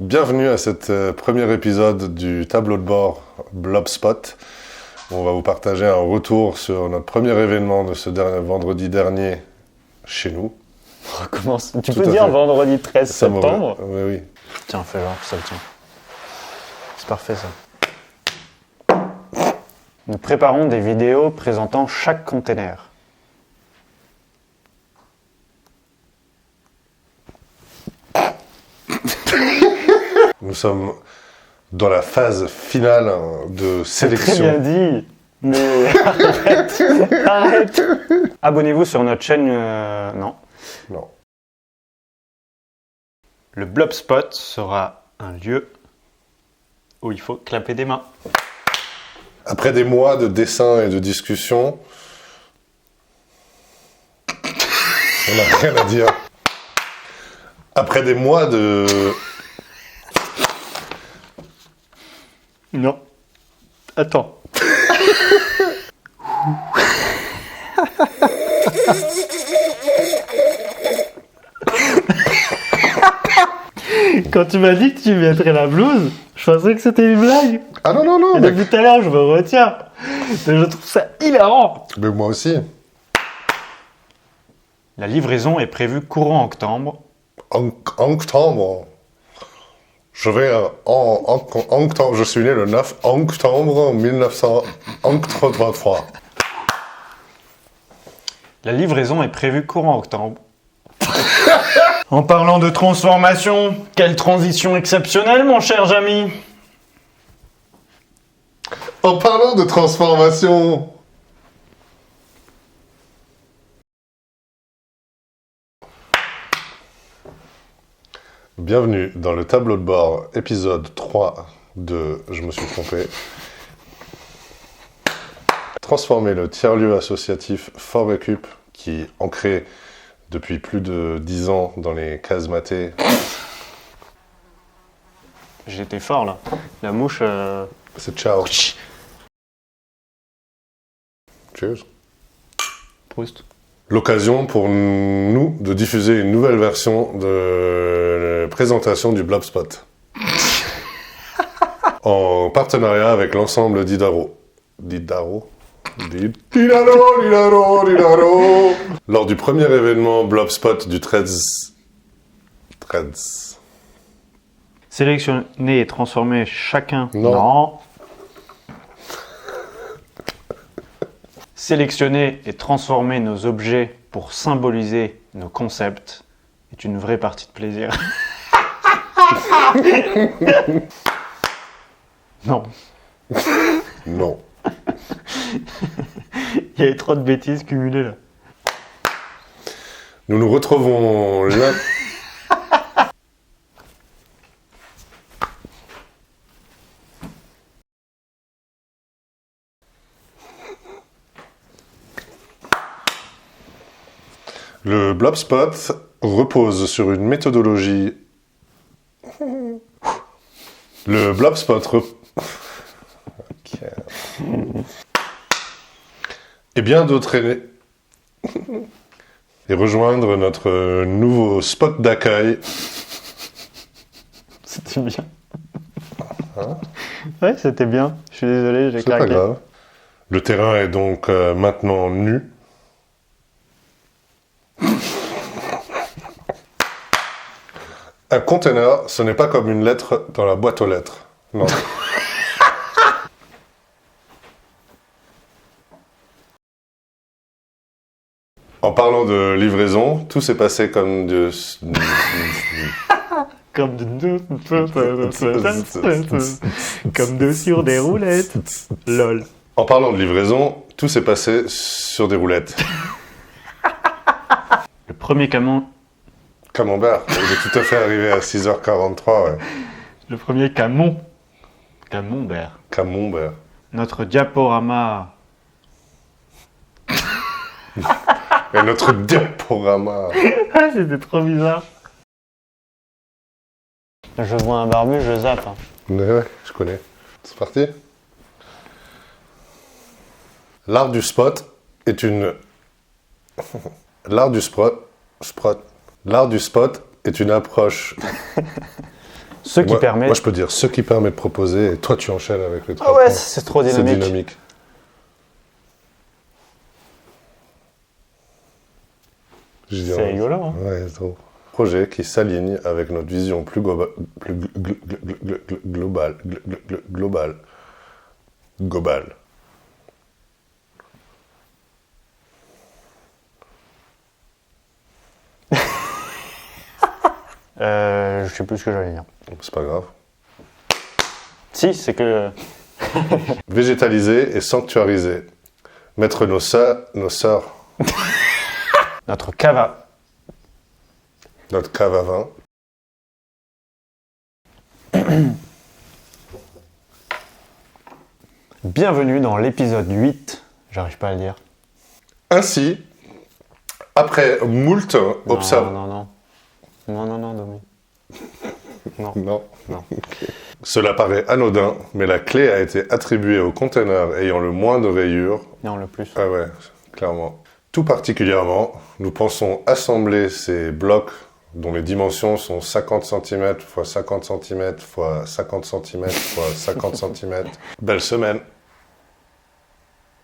Bienvenue à cet premier épisode du tableau de bord Blobspot. On va vous partager un retour sur notre premier événement de ce vendredi dernier chez nous. On recommence. Tu peux dire vendredi 13 septembre? Oui, oui. Tiens, fais voir, ça le tient. C'est parfait ça. Nous préparons des vidéos présentant chaque container. Nous sommes dans la phase finale de sélection. C'est très bien dit, mais arrête. Abonnez-vous sur notre chaîne. Non. Non. Le Blobspot sera un lieu où il faut clapper des mains. Après des mois de dessins et de discussions, on n'a rien à dire. Après des mois de... Non. Attends. Quand tu m'as dit que tu mettrais la blouse, je pensais que c'était une blague. Ah non, non, non. Et Mais... depuis tout à l'heure, je me retiens. Mais je trouve ça hilarant. Mais moi aussi. La livraison est prévue courant octobre. Octobre. Je vais en octobre. Je suis né le 9 octobre 1983. La livraison est prévue courant octobre. En parlant de transformation, quelle transition exceptionnelle, mon cher Jamy. En parlant de transformation... Bienvenue dans le tableau de bord, épisode 3 de Je me suis trompé. Transformer le tiers-lieu associatif Fort Récup, qui est ancré depuis plus de 10 ans dans les cases matées. J'étais fort là. La mouche... C'est ciao. Cheers. Proust. L'occasion pour nous de diffuser une nouvelle version de la présentation du Blobspot. En partenariat avec l'ensemble d'Idaro. Didaro. Lors du premier événement Blobspot du Threads. Sélectionner et transformer chacun... Non. Sélectionner et transformer nos objets pour symboliser nos concepts est une vraie partie de plaisir. Non. Non. Il y avait trop de bêtises cumulées là. Nous nous retrouvons là. Le Blobspot repose sur une méthodologie... Le Blobspot et bien d'autres et rejoindre notre nouveau spot d'accueil. C'était bien. Hein? Ouais, c'était bien. Je suis désolé, j'ai claqué. C'est pas grave. Le terrain est donc maintenant nu. Un container, ce n'est pas comme une lettre dans la boîte aux lettres. Non. En parlant de livraison, tout s'est passé comme de... Comme sur des roulettes. Lol. En parlant de livraison, tout s'est passé sur des roulettes. Le premier Camembert, il est tout à fait arrivé à 6h43, ouais. Le premier Camembert. Camembert. Notre diaporama. Et notre diaporama. Ah, c'était trop bizarre. Je vois un barbu, je zappe. Hein. Ouais, je connais. C'est parti. L'art du spot est une... L'art du spot est une approche Ce qui permet... Moi, je peux dire ce qui permet de proposer, et toi, tu enchaînes avec les 3 Ah ouais, points. c'est trop C'est dynamique. dynamique. C'est rigolo, hein. Ouais, trop. Projet qui s'aligne avec notre vision plus globale. Globale. Je sais plus ce que j'allais dire. C'est pas grave. Si, c'est que... Végétaliser et sanctuariser. Mettre nos sœurs, Notre cava. notre cave à vin, Bienvenue dans l'épisode 8. J'arrive pas à le dire. ainsi, après moult observe. Non, Domi. Non. Non. Non. Cela paraît anodin, mais la clé a été attribuée au conteneur ayant le moins de rayures. Non, le plus. Ah ouais, clairement. Tout particulièrement, nous pensons assembler ces blocs dont les dimensions sont 50 cm x 50 cm x 50 cm x 50 cm. Belle semaine.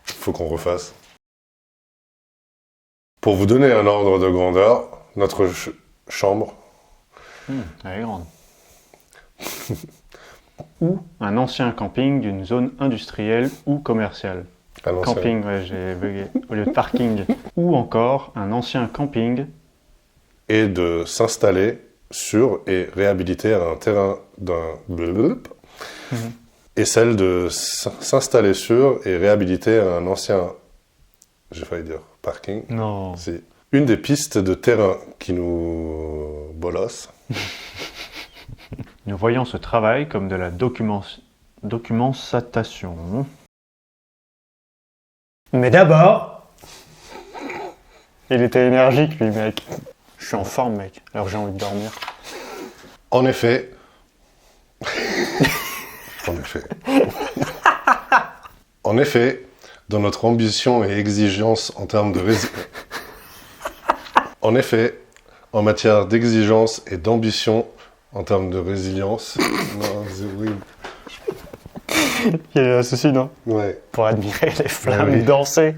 Faut qu'on refasse. Pour vous donner un ordre de grandeur, notre chambre, Elle est grande. Ou un ancien camping d'une zone industrielle ou commerciale. à l'ancienne, Camping, ouais, j'ai bugué. Au lieu de parking. Ou encore un ancien camping. et de s'installer sur et réhabiliter un terrain d'un et celle de s'installer sur et réhabiliter un ancien, j'ai failli dire parking, Non. c'est une des pistes de terrain qui nous bolosse. Nous voyons ce travail comme de la documentation. Mais d'abord... Il était énergique, lui, mec. Je suis en forme, mec. Alors j'ai envie de dormir. En effet, en effet, en effet, dans notre ambition et exigence en termes de en effet, en matière d'exigence et d'ambition en termes de résilience, non, c'est horrible. Il y a ceci, non? Ouais. Pour admirer les flammes oui. danser.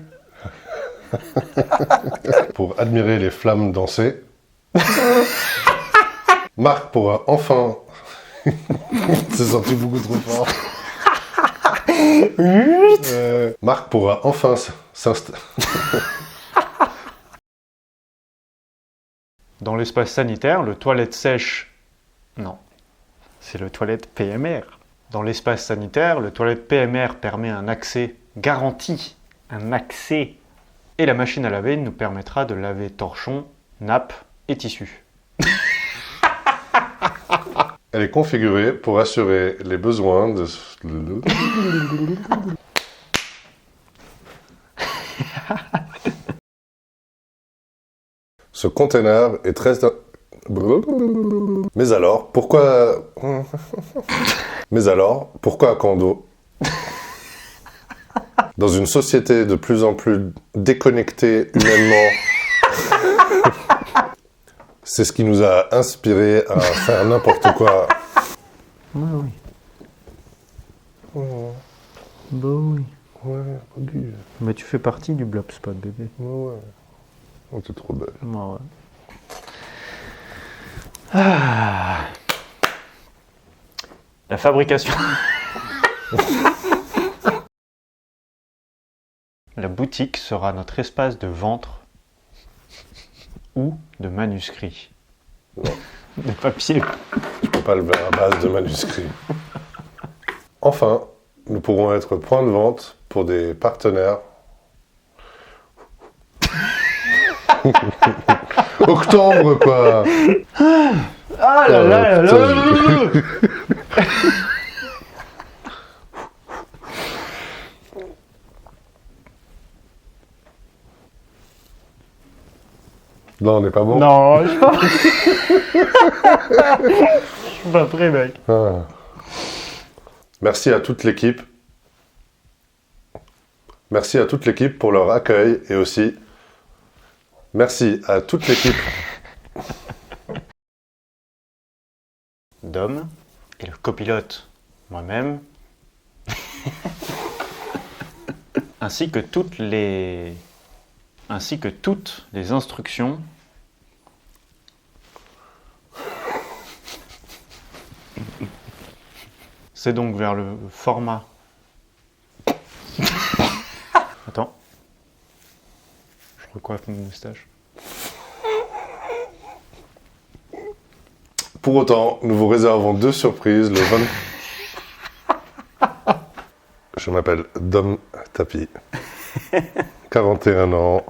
Pour admirer les flammes danser. Marc pourra enfin... C'est sorti beaucoup trop fort. Marc pourra enfin s'installer... Dans l'espace sanitaire, le toilette sèche... Non. C'est le toilette PMR. Dans l'espace sanitaire, le toilette PMR permet un accès garanti. Un accès. Et la machine à laver nous permettra de laver torchons, nappes et tissus. Elle est configurée pour assurer les besoins de... Ce conteneur est très... Mais alors, pourquoi... Kando dans une société de plus en plus déconnectée humainement, c'est ce qui nous a inspiré à faire n'importe quoi. Oui. Bah oui. Ouais, obligé. Mais tu fais partie du Blobspot, bébé. Ouais. Oh, t'es trop belle. Ouais. Ah. La fabrication. La boutique sera notre espace de ventre ou de manuscrits. Non. De papier. Je peux pas le faire à base de manuscrits. Enfin, nous pourrons être point de vente pour des partenaires. Octobre, quoi. Ah là là là là là. Non, on n'est pas bon. Non, je suis pas prêt, mec. Ah. Merci à toute l'équipe. Merci à toute l'équipe pour leur accueil et aussi merci à toute l'équipe Dom, et le copilote, moi-même, ainsi que toutes les instructions c'est donc vers le format. Attends. Je recoiffe mon moustache. Pour autant, nous vous réservons 2 surprises le 20... Je m'appelle Dom Tapi. 41 ans,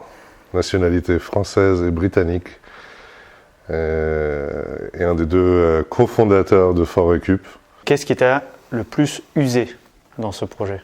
nationalité française et britannique. Et un des 2 cofondateurs de Fort Récup. Qu'est-ce qui t'a le plus usé dans ce projet ?